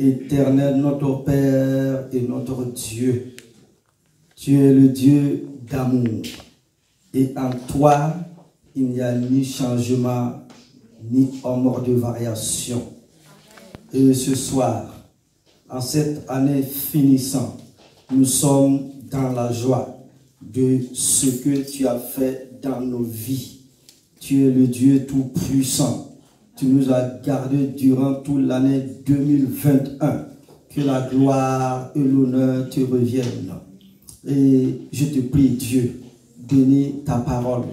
Éternel, notre Père et notre Dieu, tu es le Dieu d'amour. Et en toi, il n'y a ni changement, ni ombre de variation. Et ce soir, en cette année finissant, nous sommes dans la joie de ce que tu as fait dans nos vies. Tu es le Dieu tout-puissant. Tu nous as gardés durant toute l'année 2021. Que la gloire et l'honneur te reviennent. Et je te prie, Dieu, bénis ta parole.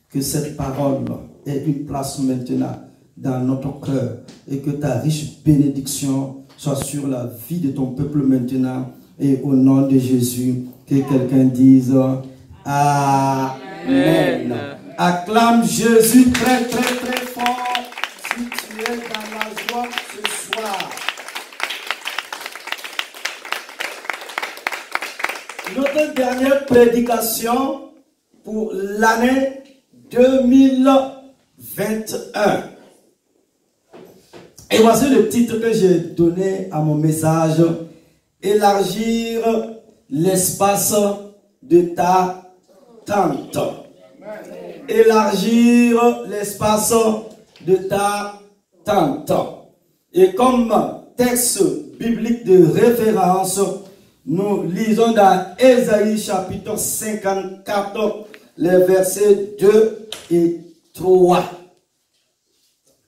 Que cette parole ait une place maintenant dans notre cœur. Et que ta riche bénédiction soit sur la vie de ton peuple maintenant. Et au nom de Jésus, que quelqu'un dise Amen. Amen. Acclame Jésus très très très fort si tu es dans la joie ce soir. Notre dernière prédication pour l'année 2021. Et voici le titre que j'ai donné à mon message. Élargir l'espace de ta tente. Élargir l'espace de ta tente. Et comme texte biblique de référence, nous lisons dans Ésaïe chapitre 54, les versets 2 et 3.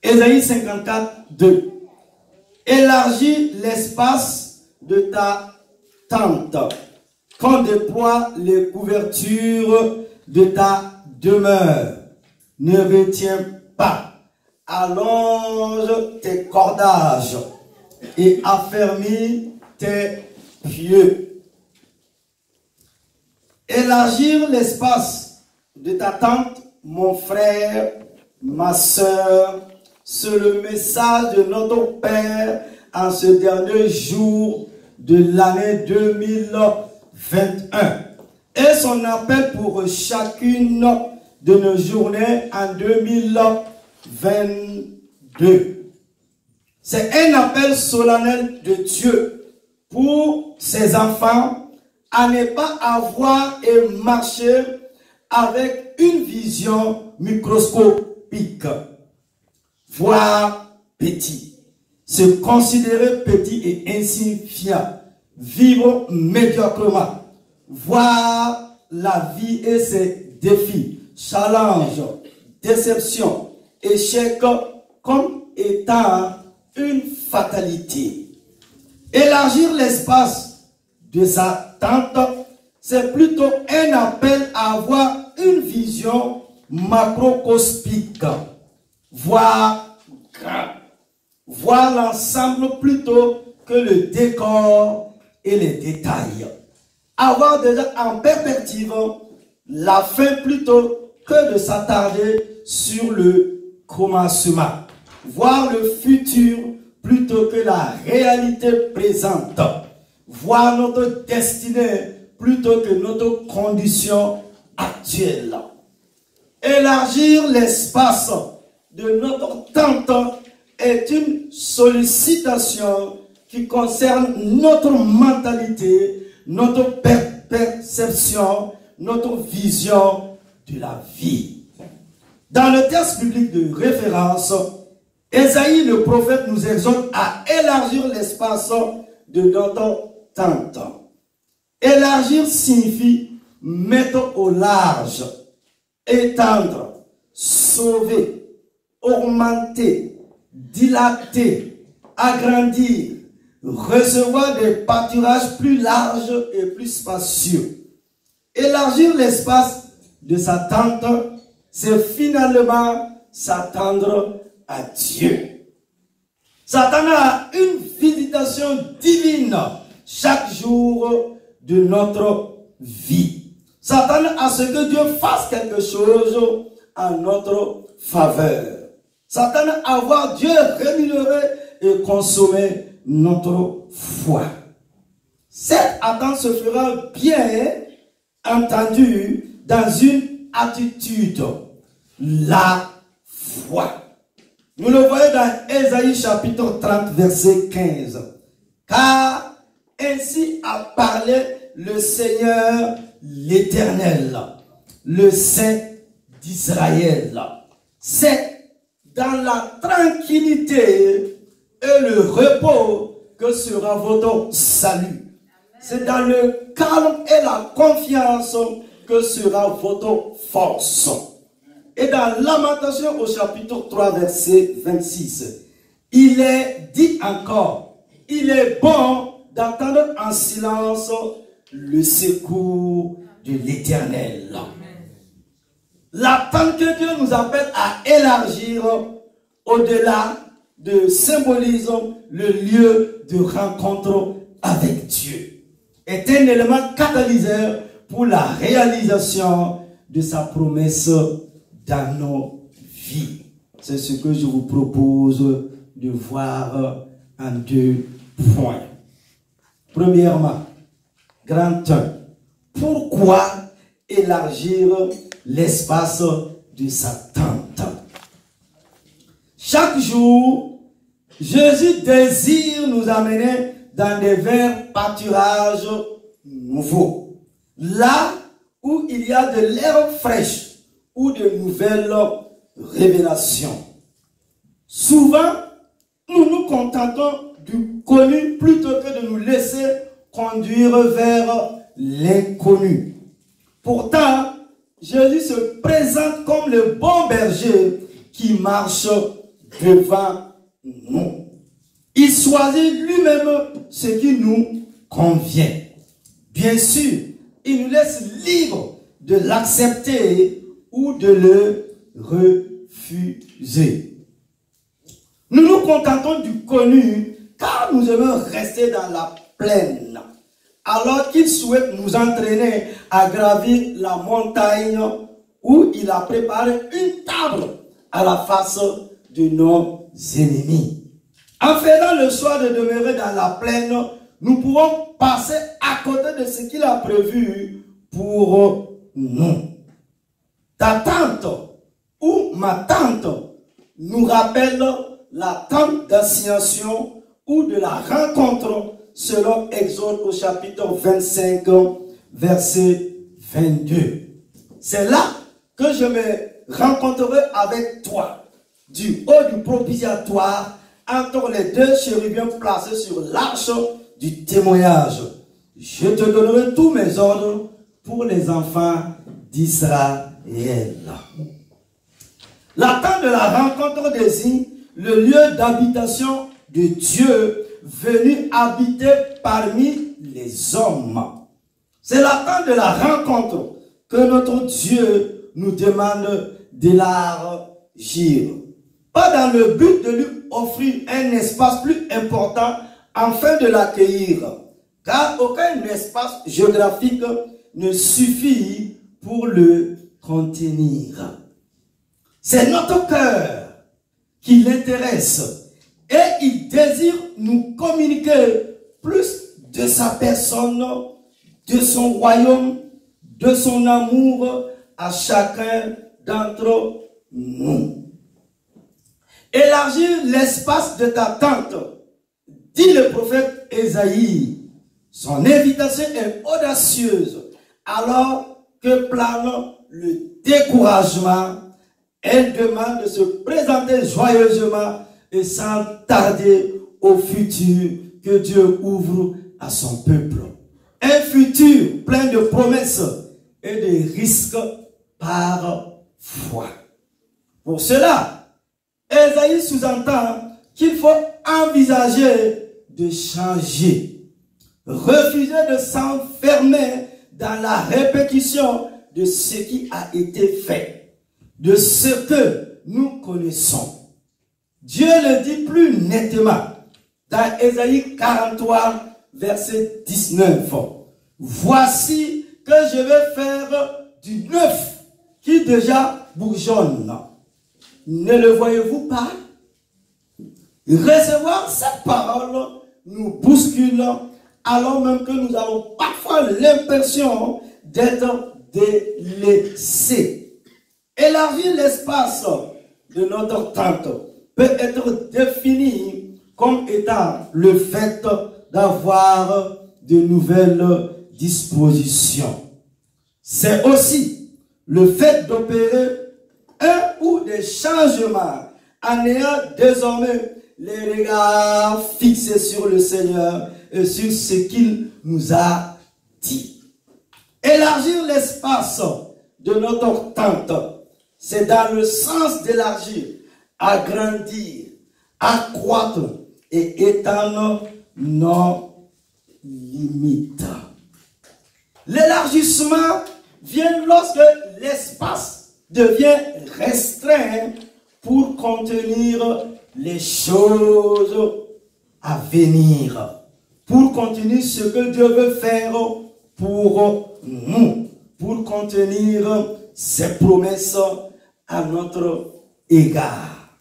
Ésaïe 54, 2. Élargis l'espace de ta tente, qu'on déploie les couvertures de ta demeure. Ne retiens pas, allonge tes cordages et affermis tes pieux. Élargir l'espace de ta tente, mon frère, ma soeur, c'est le message de notre Père en ce dernier jour de l'année 2021. Et son appel pour chacune de nos journées en 2022. C'est un appel solennel de Dieu pour ses enfants à ne pas avoir et marcher avec une vision microscopique, voire petit. Se considérer petit et insignifiant, vivre médiocrement, voir la vie et ses défis, challenges, déceptions, échecs comme étant une fatalité. Élargir l'espace de sa tente, c'est plutôt un appel à avoir une vision macrocosmique, voire grand. Voir l'ensemble plutôt que le décor et les détails. Avoir déjà en perspective la fin plutôt que de s'attarder sur le commencement. Voir le futur plutôt que la réalité présente. Voir notre destinée plutôt que notre condition actuelle. Élargir l'espace de notre tente est une sollicitation qui concerne notre mentalité, notre perception, notre vision de la vie. Dans le texte biblique de référence, Ésaïe le prophète nous exhorte à élargir l'espace de notre tente. Élargir signifie mettre au large, étendre, sauver, augmenter, dilater, agrandir, recevoir des pâturages plus larges et plus spacieux. Élargir l'espace de sa tente, c'est finalement s'attendre à Dieu. S'attendre à une visitation divine chaque jour de notre vie. S'attendre à ce que Dieu fasse quelque chose en notre faveur. S'attendre à voir Dieu rémunérer et consommer notre foi. Cette attente se fera bien entendu dans une attitude, la foi. Nous le voyons dans Ésaïe chapitre 30 verset 15. Car ainsi a parlé le Seigneur l'Éternel, le Saint d'Israël. C'est dans la tranquillité et le repos que sera votre salut. C'est dans le calme et la confiance que sera votre force. Et dans Lamentation au chapitre 3, verset 26, il est dit encore, il est bon d'entendre en silence le secours de l'Éternel. L'attente que Dieu nous appelle à élargir au-delà de symboliser le lieu de rencontre avec Dieu est un élément catalyseur pour la réalisation de sa promesse dans nos vies. C'est ce que je vous propose de voir en 2 points. Premièrement, grand 1. Pourquoi élargir l'espace de sa tente? Chaque jour, Jésus désire nous amener dans des verts pâturages nouveaux. Là où il y a de l'herbe fraîche ou de nouvelles révélations. Souvent, nous nous contentons du connu plutôt que de nous laisser conduire vers l'inconnu. Pourtant, Jésus se présente comme le bon berger qui marche devant nous. Il choisit lui-même ce qui nous convient. Bien sûr, il nous laisse libres de l'accepter ou de le refuser. Nous nous contentons du connu car nous aimons rester dans la plaine, alors qu'il souhaite nous entraîner à gravir la montagne où il a préparé une table à la face de nos ennemis. En faisant le choix de demeurer dans la plaine, nous pouvons passer à côté de ce qu'il a prévu pour nous. Ta tante ou ma tante nous rappelle la tente d'assignation ou de la rencontre selon Exode au chapitre 25, verset 22. C'est là que je me rencontrerai avec toi, du haut du propitiatoire, entre les 2 chérubins placés sur l'arche du témoignage. Je te donnerai tous mes ordres pour les enfants d'Israël. La tente de la rencontre désigne le lieu d'habitation de Dieu venu habiter parmi les hommes. C'est la tente de la rencontre que notre Dieu nous demande d'élargir. Pas dans le but de lui offrir un espace plus important afin de l'accueillir, car aucun espace géographique ne suffit pour le contenir. C'est notre cœur qui l'intéresse et il désire nous communiquer plus de sa personne, de son royaume, de son amour à chacun d'entre nous. Élargir l'espace de ta tente, dit le prophète Ésaïe. Son invitation est audacieuse alors que plane le découragement. Elle demande de se présenter joyeusement et sans tarder au futur que Dieu ouvre à son peuple. Un futur plein de promesses et de risques par foi. Pour cela, Ésaïe sous-entend qu'il faut envisager de changer, refuser de s'enfermer dans la répétition de ce qui a été fait, de ce que nous connaissons. Dieu le dit plus nettement dans Ésaïe 43, verset 19. Voici que je vais faire du neuf qui déjà bourgeonne. Ne le voyez-vous pas? Recevoir cette parole nous bouscule alors même que nous avons parfois l'impression d'être délaissés. Élargir l'espace de notre tente peut être défini comme étant le fait d'avoir de nouvelles dispositions. C'est aussi le fait d'opérer un ou des changements en ayant désormais les regards fixés sur le Seigneur et sur ce qu'il nous a dit. Élargir l'espace de notre tente, c'est dans le sens d'élargir, agrandir, accroître et étendre nos limites. L'élargissement vient lorsque l'espace devient restreint pour contenir les choses à venir, pour contenir ce que Dieu veut faire pour nous, pour contenir ses promesses à notre égard.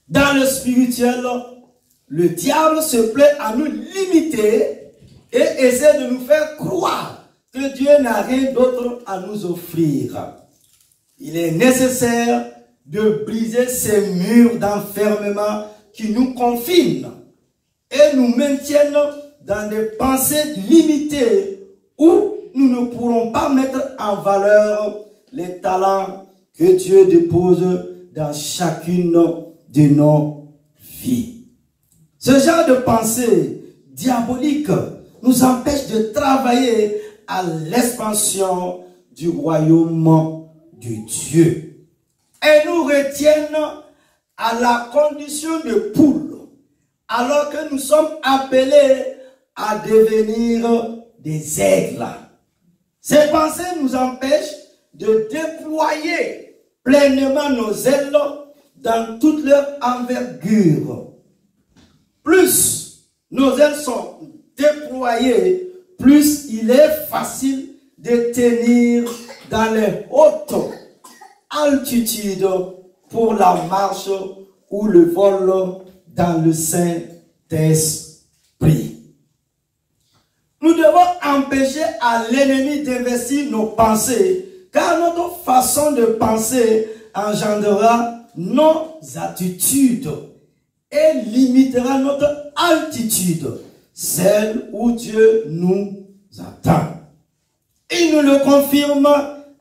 Dans le spirituel, le diable se plaît à nous limiter et essaie de nous faire croire que Dieu n'a rien d'autre à nous offrir. Il est nécessaire de briser ces murs d'enfermement qui nous confinent et nous maintiennent dans des pensées limitées où nous ne pourrons pas mettre en valeur les talents que Dieu dépose dans chacune de nos vies. Ce genre de pensée diabolique nous empêche de travailler à l'expansion du royaume de Dieu et nous retiennent à la condition de poule, alors que nous sommes appelés à devenir des aigles. Ces pensées nous empêchent de déployer pleinement nos ailes dans toute leur envergure. Plus nos ailes sont déployées, plus il est facile de tenir dans les hautes altitudes pour la marche ou le vol dans le Saint-Esprit. Nous devons empêcher à l'ennemi d'investir nos pensées, car notre façon de penser engendrera nos attitudes et limitera notre altitude, celle où Dieu nous attend. Il nous le confirme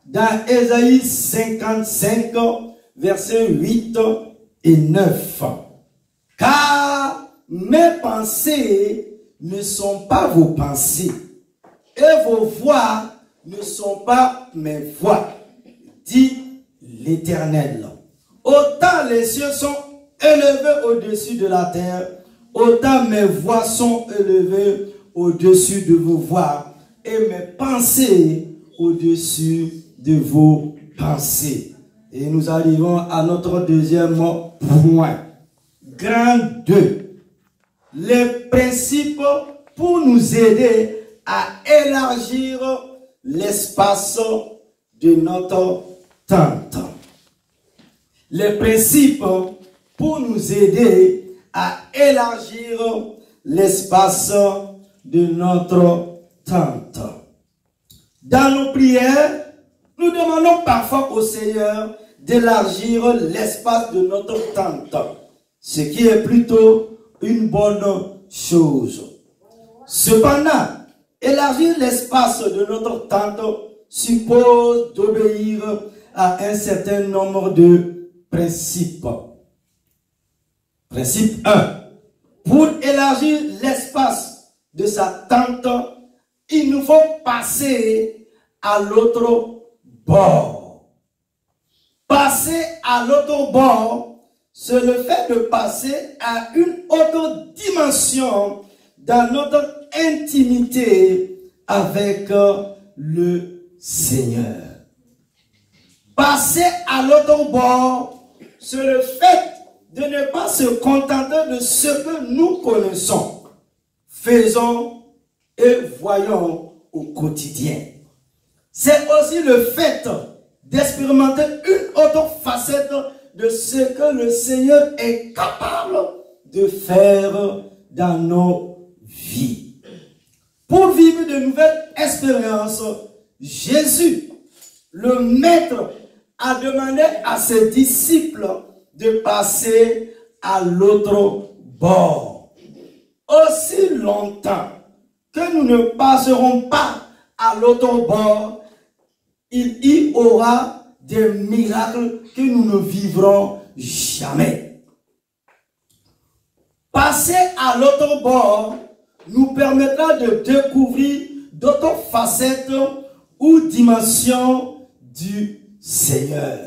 dans Ésaïe 55, versets 8 et 9. Car mes pensées ne sont pas vos pensées, et vos voix ne sont pas mes voix, dit l'Éternel. Autant les cieux sont élevés au-dessus de la terre, autant mes voix sont élevées au-dessus de vos voix, et mes pensées au-dessus de vos pensées. Et nous arrivons à notre deuxième point. Grand 2. Les principes pour nous aider à élargir l'espace de notre tente. Les principes pour nous aider à élargir l'espace de notre tente. Dans nos prières, nous demandons parfois au Seigneur d'élargir l'espace de notre tente, ce qui est plutôt une bonne chose. Cependant, élargir l'espace de notre tente suppose d'obéir à un certain nombre de principes. Principe 1. Pour élargir l'espace de sa tente, il nous faut passer à l'autre bord. Passer à l'autre bord, c'est le fait de passer à une autre dimension dans notre intimité avec le Seigneur. Passer à l'autre bord, c'est le fait de ne pas se contenter de ce que nous connaissons, faisons et voyons au quotidien. C'est aussi le fait d'expérimenter une autre facette de ce que le Seigneur est capable de faire dans nos vies. Pour vivre de nouvelles expériences, Jésus, le Maître, a demandé à ses disciples de passer à l'autre bord. aussi longtemps que nous ne passerons pas à l'autre bord, il y aura des miracles que nous ne vivrons jamais. Passer à l'autre bord nous permettra de découvrir d'autres facettes ou dimensions du Seigneur.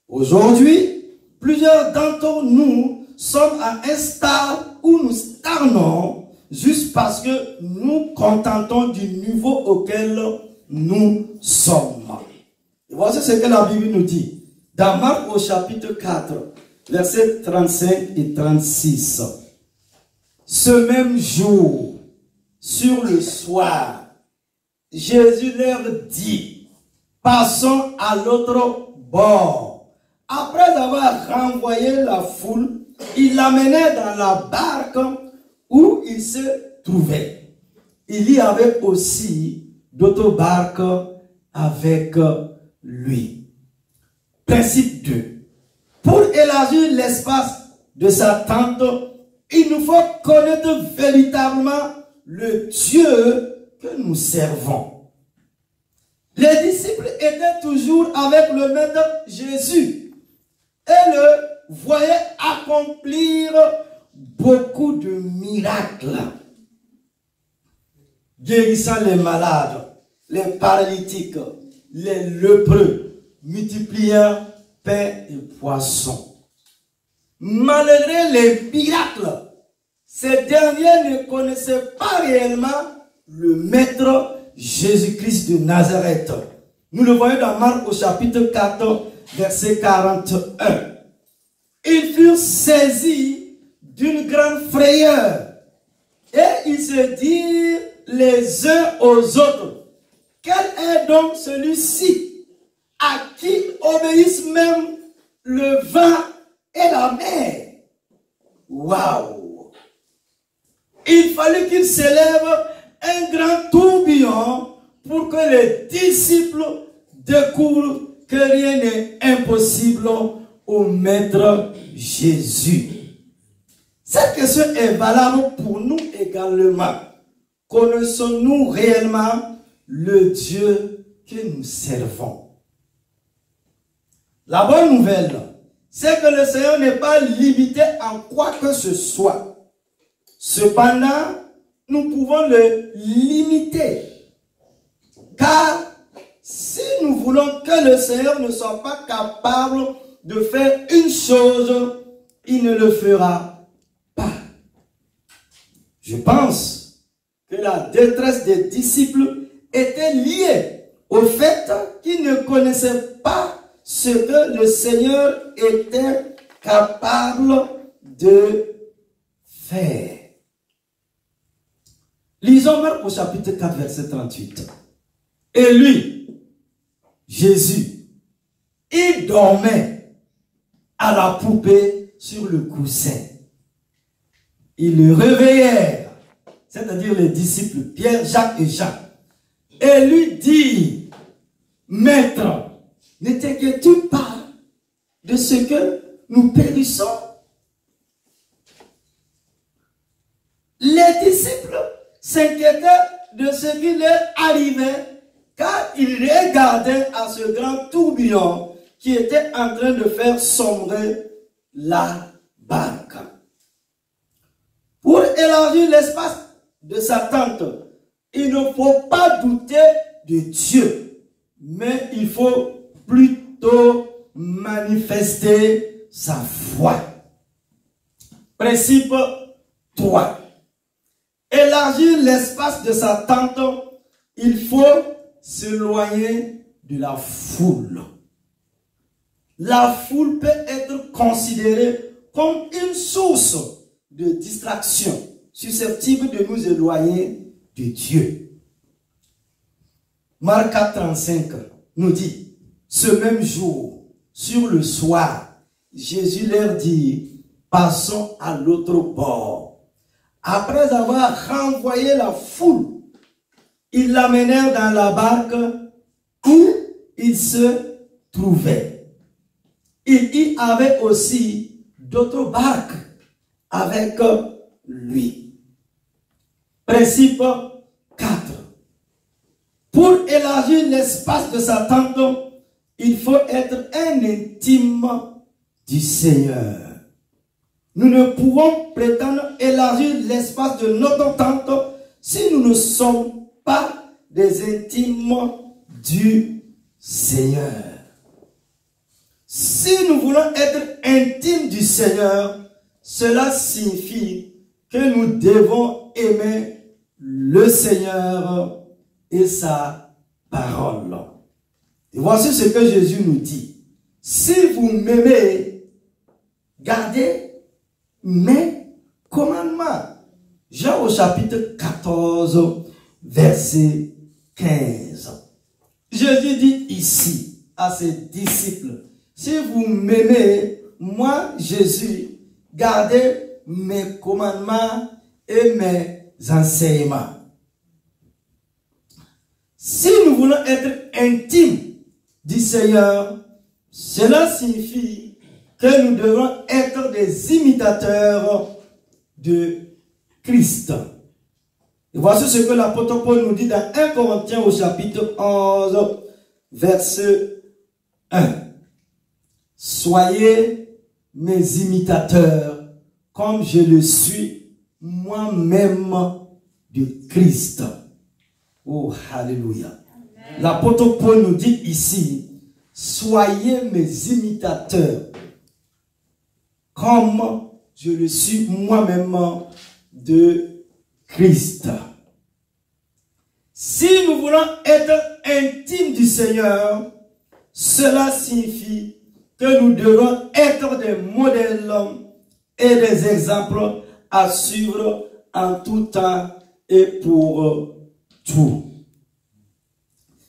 Aujourd'hui, plusieurs d'entre nous sommes à un stade où nous stagnons juste parce que nous contentons du niveau auquel nous sommes. Et voici ce que la Bible nous dit. Dans Marc au chapitre 4, versets 35 et 36. Ce même jour, sur le soir, Jésus leur dit, passons à l'autre bord. Après avoir renvoyé la foule, il l'amenait dans la barque où il se trouvait. Il y avait aussi d'autres barques avec lui. Principe 2. Pour élargir l'espace de sa tente, il nous faut connaître véritablement le Dieu que nous servons. Les disciples étaient toujours avec le Maître Jésus et le voyaient accomplir beaucoup de miracles, guérissant les malades, les paralytiques, les lépreux, multipliant pain et poisson. Malgré les miracles, ces derniers ne connaissaient pas réellement le Maître Jésus-Christ de Nazareth. Nous le voyons dans Marc au chapitre 4, verset 41. Ils furent saisis d'une grande frayeur et ils se dirent les uns aux autres, quel est donc celui-ci à qui obéissent même le vent et la mer? Waouh! Il fallait qu'il s'élève un grand tourbillon pour que les disciples découvrent que rien n'est impossible au Maître Jésus. Cette question est valable pour nous également. Connaissons-nous réellement le Dieu que nous servons? La bonne nouvelle, c'est que le Seigneur n'est pas limité en quoi que ce soit. Cependant, nous pouvons le limiter. Car si nous voulons que le Seigneur ne soit pas capable de faire une chose, il ne le fera pas. Je pense que la détresse des disciples était liée au fait qu'ils ne connaissaient pas ce que le Seigneur était capable de faire. Lisons Marc au chapitre 4, verset 38. Et lui, Jésus, il dormait à la poupée sur le coussin. Ils le réveillèrent, c'est-à-dire les disciples Pierre, Jacques et Jean, et lui dirent, Maître, ne t'inquiètes-tu pas de ce que nous périssons? Les disciples s'inquiétaient de ce qui leur arrivait, car ils regardaient à ce grand tourbillon qui était en train de faire sombrer la barque. Pour élargir l'espace de sa tente, il ne faut pas douter de Dieu, mais il faut plutôt manifester sa foi. Principe 3. Élargir l'espace de sa tente, il faut s'éloigner de la foule. La foule peut être considérée comme une source de distraction susceptible de nous éloigner de Dieu. Marc 4, 35 nous dit, ce même jour, sur le soir, Jésus leur dit, passons à l'autre bord. Après avoir renvoyé la foule, ils l'amenèrent dans la barque où il se trouvait. Il y avait aussi d'autres barques avec lui. Principe 4. Pour élargir l'espace de sa tente, il faut être un intime du Seigneur. Nous ne pouvons prétendre élargir l'espace de notre tente si nous ne sommes pas des intimes du Seigneur. Si nous voulons être intimes du Seigneur, cela signifie que nous devons aimer le Seigneur et sa parole. Et voici ce que Jésus nous dit. Si vous m'aimez, gardez mes commandements. Jean au chapitre 14, verset 15. Jésus dit ici à ses disciples, si vous m'aimez, moi, Jésus, gardez mes commandements et mes enseignements. Si nous voulons être intimes du Seigneur, cela signifie que nous devons être des imitateurs de Christ. Et voici ce que l'apôtre Paul nous dit dans 1 Corinthiens au chapitre 11, verset 1. Soyez mes imitateurs comme je le suis moi-même de Christ. Oh, alléluia. L'apôtre Paul nous dit ici, soyez mes imitateurs comme je le suis moi-même de Christ. Si nous voulons être intimes du Seigneur, cela signifie que nous devons être des modèles et des exemples à suivre en tout temps et pour tout.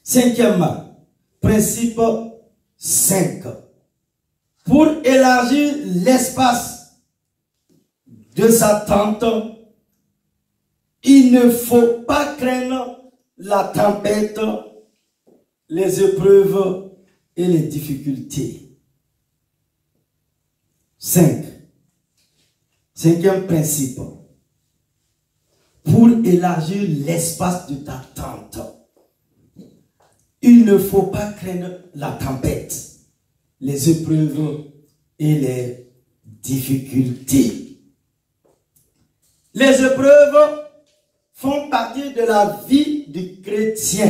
Cinquièmement, principe 5. Pour élargir l'espace de sa tente, il ne faut pas craindre la tempête, les épreuves et les difficultés. 5. Cinquième principe. Pour élargir l'espace de ta tente, il ne faut pas craindre la tempête, les épreuves et les difficultés. Les épreuves font partie de la vie du chrétien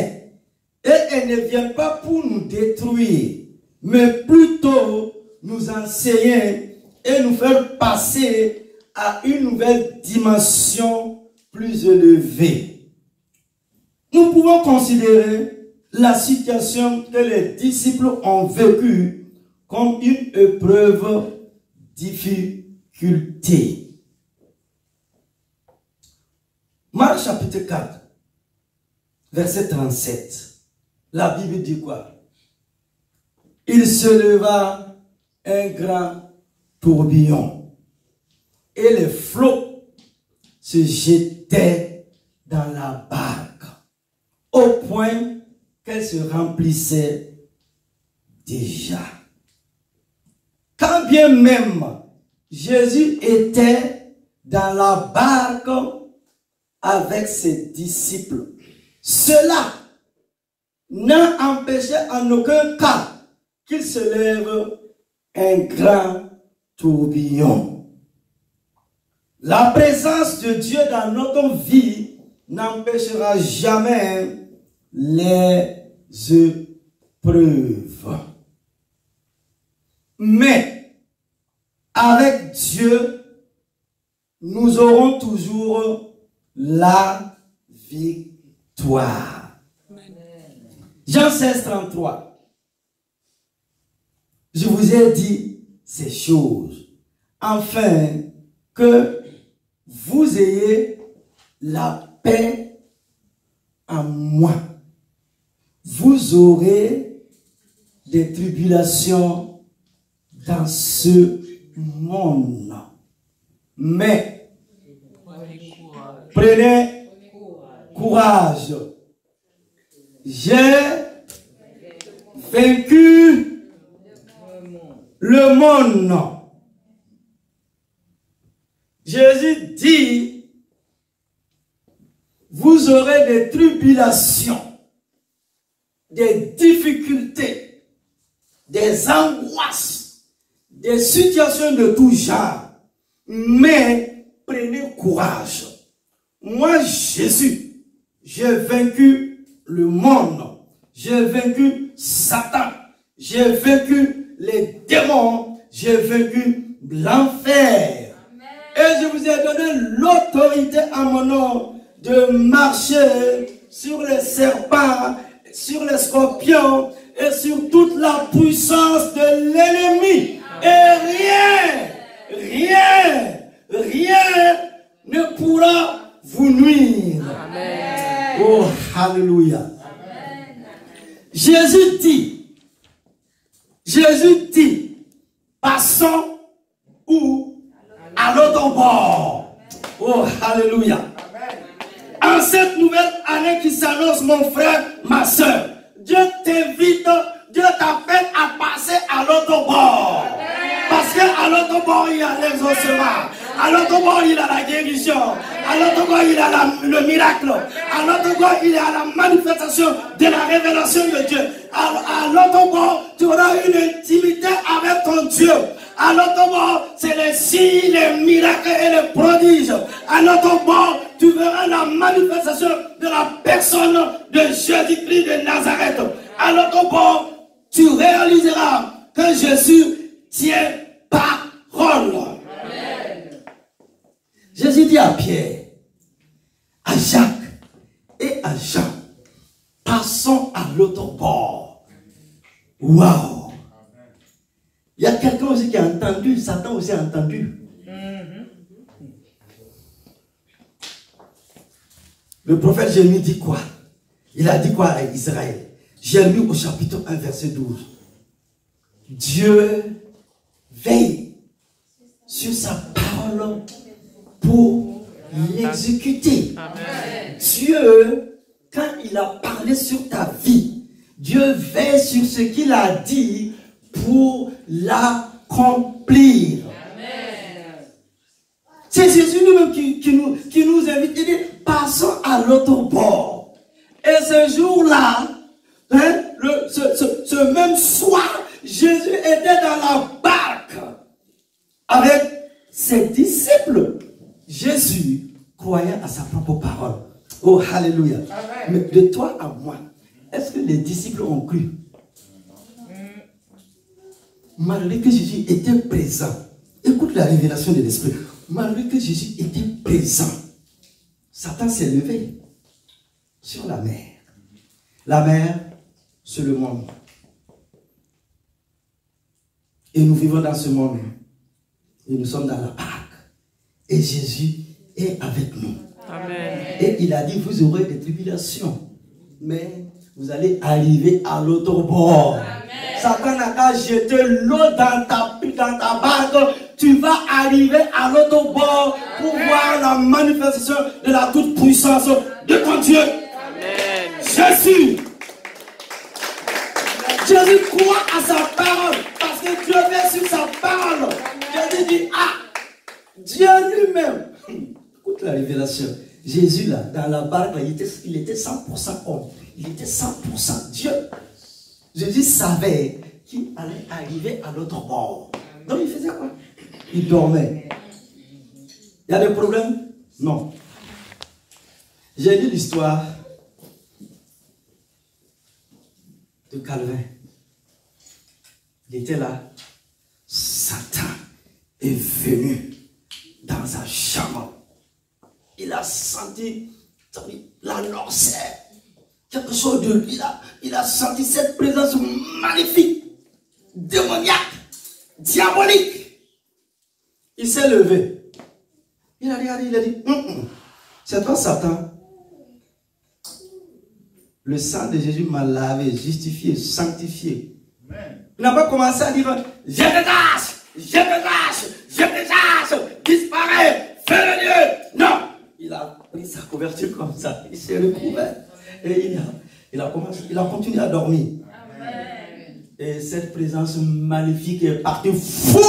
et elles ne viennent pas pour nous détruire, mais plutôt nous enseigner et nous faire passer à une nouvelle dimension plus élevée. Nous pouvons considérer la situation que les disciples ont vécue comme une épreuve, difficulté. Marc chapitre 4, verset 37. La Bible dit quoi? Il se leva un grand tourbillon et les flots se jetaient dans la barque au point qu'elle se remplissait déjà. Quand bien même Jésus était dans la barque avec ses disciples, cela n'a empêché en aucun cas qu'il se lève un grand tourbillon. La présence de Dieu dans notre vie n'empêchera jamais les épreuves. Mais avec Dieu, nous aurons toujours la victoire. Jean 16, 33. Je vous ai dit ces choses, afin que vous ayez la paix en moi. Vous aurez des tribulations dans ce monde. Mais prenez courage. J'ai vaincu le monde. Jésus dit vous aurez des tribulations, des difficultés, des angoisses, des situations de tout genre. Mais prenez courage. Moi, Jésus, j'ai vaincu le monde. J'ai vaincu Satan. J'ai vaincu les démons. J'ai vaincu l'enfer. Et je vous ai donné l'autorité à mon nom de marcher sur les serpents, sur les scorpions et sur toute la puissance de l'ennemi. Et rien ne pourra vous nuire. Amen. Oh, alléluia. Jésus dit, passons où? À l'autre bord. Oh, alléluia. En cette nouvelle année qui s'annonce, mon frère, ma soeur, Dieu t'invite, Dieu t'appelle à passer à l'autre bord. Parce qu'à l'autre bord, il y a l'exaucement. À l'autre bord, il y a la guérison. À l'autre bord, il y a le miracle. À l'autre bord, il y a la manifestation de la révélation de Dieu. À l'autre bord, tu auras une intimité avec ton Dieu. À l'autre bord, c'est les signes, les miracles et les prodiges. À l'autre bord, tu verras la manifestation de la personne de Jésus-Christ de Nazareth. À l'autre bord, tu réaliseras que Jésus tient parole. Amen. Jésus dit à Pierre, à Jacques et à Jean, passons à l'autre bord. Waouh! Il y a quelqu'un aussi qui a entendu, Satan aussi a entendu. Le prophète Jérémie dit quoi? Il a dit quoi à Israël? Jérémie au chapitre 1, verset 12. Dieu veille sur sa parole pour l'exécuter. Dieu, quand il a parlé sur ta vie, Dieu veille sur ce qu'il a dit pour l'accomplir. C'est Jésus lui-même qui nous invite. Il dit, passons à l'autre bord. Et ce jour-là, hein, ce même soir, Jésus était dans la barque avec ses disciples. Jésus croyait à sa propre parole. Oh, alléluia. Mais de toi à moi, est-ce que les disciples ont cru? Malgré que Jésus était présent, écoute la révélation de l'Esprit. Malgré que Jésus était présent, Satan s'est levé sur la mer. La mer, c'est le monde. Et nous vivons dans ce monde. Et nous sommes dans la barque. Et Jésus est avec nous. Amen. Et il a dit, vous aurez des tribulations. Mais vous allez arriver à l'autre bord. Amen. Satan n'a qu'à jeter l'eau dans ta barque. Tu vas arriver à l'autre bord pour voir la manifestation de la toute-puissance de ton Dieu. Amen. Jésus croit à sa parole parce que Dieu met sur sa parole. Jésus dit, Dieu lui-même. Écoute la révélation. Jésus là, dans la barque, il était 100% homme. Il était 100% Dieu. Jésus savait qu'il allait arriver à l'autre bord. Donc il faisait quoi? Il dormait. Il y a des problèmes? Non. J'ai lu l'histoire de Calvin. Il était là. Satan est venu dans sa chambre. Il a senti la noirceur. Quelque chose de lui. Il a senti cette présence magnifique, démoniaque, diabolique. Il s'est levé. Il a regardé, il a dit, c'est toi Satan. Le sang de Jésus m'a lavé, justifié, sanctifié. Amen. Il n'a pas commencé à dire, je te lâche, disparais, fais-le Dieu. Non. Il a pris sa couverture comme ça, il s'est recouvert. Et il a continué à dormir. Amen. Et cette présence magnifique est partie fou.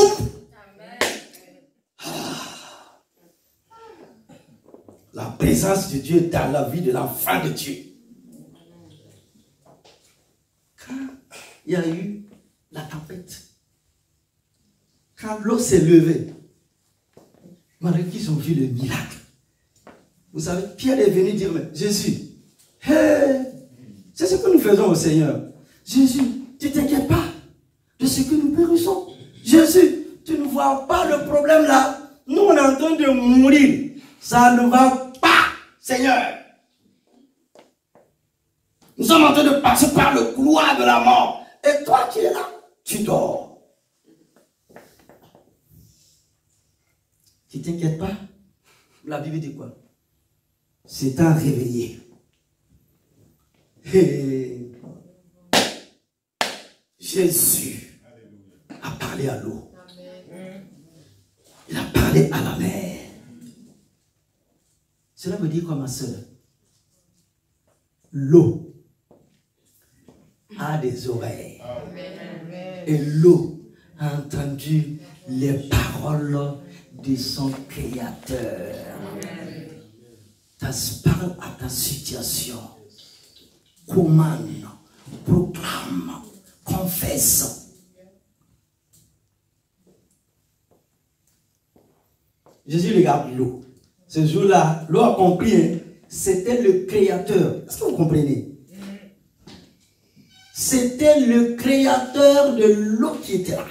La présence de Dieu dans la vie de l'enfant de Dieu. Quand il y a eu la tempête, quand l'eau s'est levée, malgré qu'ils ont vu le miracle. Vous savez, Pierre est venu dire, mais Jésus, hey, c'est ce que nous faisons au Seigneur. Jésus, tu ne t'inquiètes pas de ce que nous périssons. Jésus, tu ne vois pas le problème là. Nous, on est en train de mourir. Ça ne va pas, Seigneur. Nous sommes en train de passer par le couloir de la mort. Et toi qui es là, tu dors. Tu ne t'inquiètes pas. La Bible dit quoi? C'est un réveillé. Et Jésus a parlé à l'eau. Il a parlé à la mer. Cela veut dire quoi, ma soeur? L'eau a des oreilles. Et l'eau a entendu les paroles de son Créateur. Parle à ta situation. Commande, proclame, confesse. Jésus regarde l'eau. Ce jour-là, l'eau a compris, hein, c'était le Créateur. Est-ce que vous comprenez? C'était le Créateur de l'eau qui était là.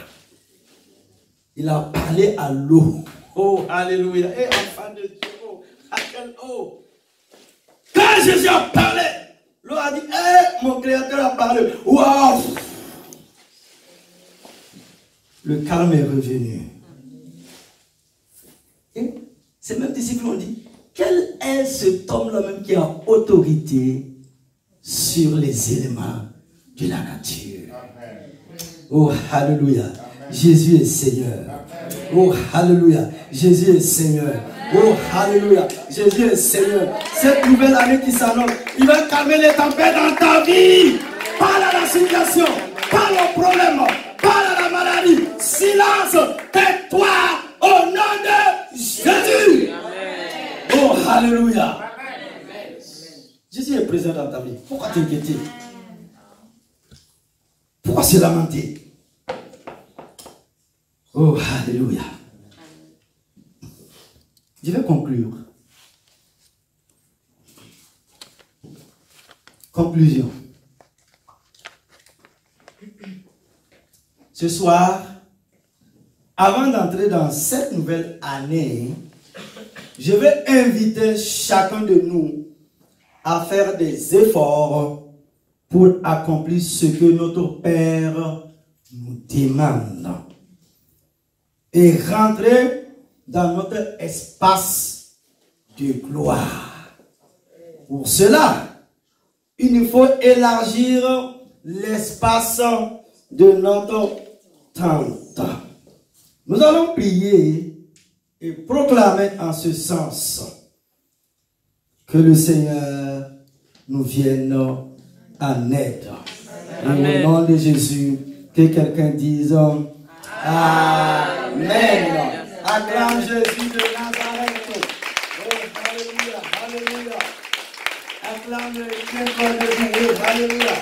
Il a parlé à l'eau. Oh, alléluia. Et enfant de Dieu, oh, à quelle eau? Quand Jésus a parlé, l'eau a dit, hey, mon Créateur a parlé. Waouh! Le calme est revenu. Et ces mêmes disciples ont dit, quel est cet homme-là même qui a autorité sur les éléments de la nature? Amen. Oh, alléluia. Amen. Jésus est Seigneur. Amen. Oh, alléluia. Jésus est Seigneur. Oh, alléluia. Jésus est Seigneur. Cette nouvelle année qui s'annonce, il va calmer les tempêtes dans ta vie. Parle à la situation, parle au problème, parle à la maladie. Silence, tais-toi au nom de Jésus. Amen. Oh, alléluia. Amen. Jésus est présent dans ta vie. Pourquoi t'inquiéter? Pourquoi se lamenter? Oh, alléluia. Je vais conclure. Conclusion. Ce soir, avant d'entrer dans cette nouvelle année, je vais inviter chacun de nous à faire des efforts pour accomplir ce que notre Père nous demande et rentrer dans notre espace de gloire. Pour cela, il nous faut élargir l'espace de notre tente. Nous allons prier et proclamer en ce sens que le Seigneur nous vienne en aide. Amen. Au nom de Jésus, que quelqu'un dise Amen. Acclame Jésus de Nazareth. Oh, alléluia, alléluia. Acclame le Seigneur de Dieu. Alléluia.